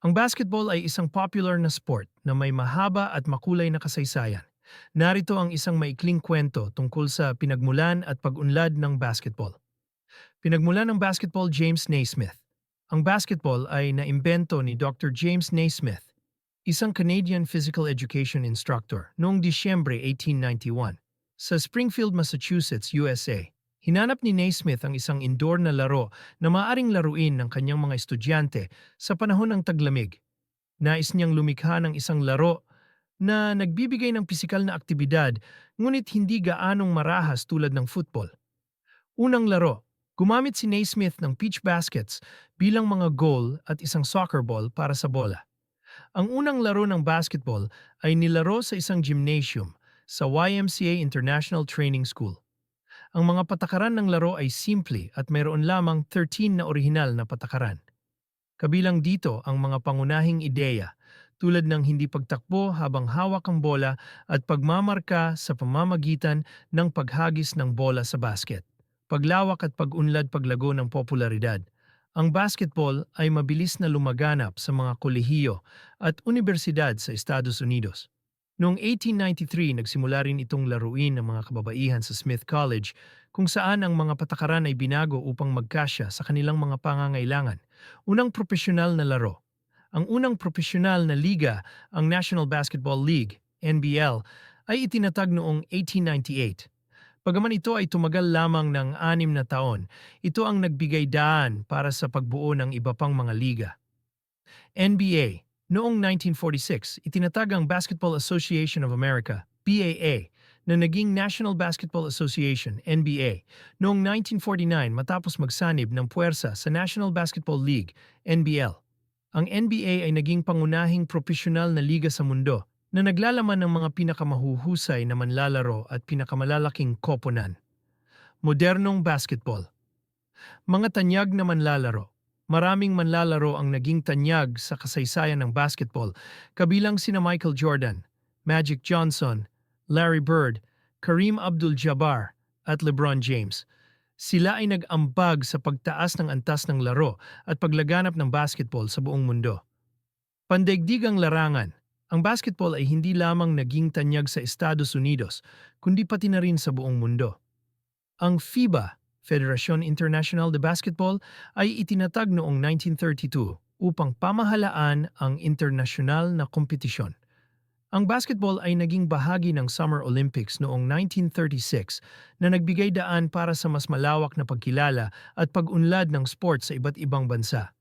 Ang basketball ay isang popular na sport na may mahaba at makulay na kasaysayan. Narito ang isang maikling kwento tungkol sa pinagmulan at pag-unlad ng basketball. Pinagmulan ng basketball James Naismith. Ang basketball ay naimbento ni Dr. James Naismith, isang Canadian physical education instructor noong Disyembre 1891 sa Springfield, Massachusetts, USA. Hinanap ni Naismith ang isang indoor na laro na maaaring laruin ng kanyang mga estudyante sa panahon ng taglamig. Nais niyang lumikha ng isang laro na nagbibigay ng pisikal na aktibidad ngunit hindi gaanong marahas tulad ng football. Unang laro, gumamit si Naismith ng pitch baskets bilang mga goal at isang soccer ball para sa bola. Ang unang laro ng basketball ay nilaro sa isang gymnasium sa YMCA International Training School. Ang mga patakaran ng laro ay simple at mayroon lamang 13 na orihinal na patakaran. Kabilang dito ang mga pangunahing ideya tulad ng hindi pagtakbo habang hawak ang bola at pagmamarka sa pamamagitan ng paghagis ng bola sa basket. Paglawak at pag-unlad paglago ng popularidad. Ang basketball ay mabilis na lumaganap sa mga kolehiyo at unibersidad sa Estados Unidos. Noong 1893, nagsimula rin itong laruin ng mga kababaihan sa Smith College kung saan ang mga patakaran ay binago upang magkasya sa kanilang mga pangangailangan. Unang propesyonal na laro. Ang unang propesyonal na liga, ang National Basketball League, NBL, ay itinatag noong 1898. Bagaman ito ay tumagal lamang ng 6 na taon, ito ang nagbigay daan para sa pagbuo ng iba pang mga liga. NBA. Noong 1946, itinatag ang Basketball Association of America, BAA, na naging National Basketball Association, NBA, noong 1949 matapos magsanib ng puwersa sa National Basketball League, NBL. Ang NBA ay naging pangunahing propesyonal na liga sa mundo na naglalaman ng mga pinakamahuhusay na manlalaro at pinakamalalaking koponan. Modernong basketball. Mga tanyag na manlalaro. Maraming manlalaro ang naging tanyag sa kasaysayan ng basketball, kabilang sina Michael Jordan, Magic Johnson, Larry Bird, Kareem Abdul-Jabbar at LeBron James. Sila ay nag-ambag sa pagtaas ng antas ng laro at paglaganap ng basketball sa buong mundo. Pandaigdigang larangan. Ang basketball ay hindi lamang naging tanyag sa Estados Unidos, kundi pati na rin sa buong mundo. Ang FIBA, Federation International de Basketball, ay itinatag noong 1932 upang pamahalaan ang internasyonal na kompetisyon. Ang basketball ay naging bahagi ng Summer Olympics noong 1936 na nagbigay daan para sa mas malawak na pagkilala at pag-unlad ng sport sa iba't ibang bansa.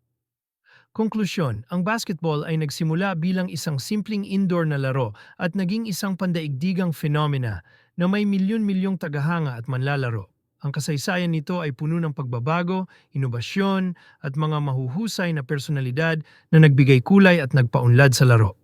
Konklusyon, ang basketball ay nagsimula bilang isang simpleng indoor na laro at naging isang pandaigdigang fenomena na may milyon-milyong tagahanga at manlalaro. Ang kasaysayan nito ay puno ng pagbabago, inobasyon at mga mahuhusay na personalidad na nagbigay kulay at nagpaunlad sa laro.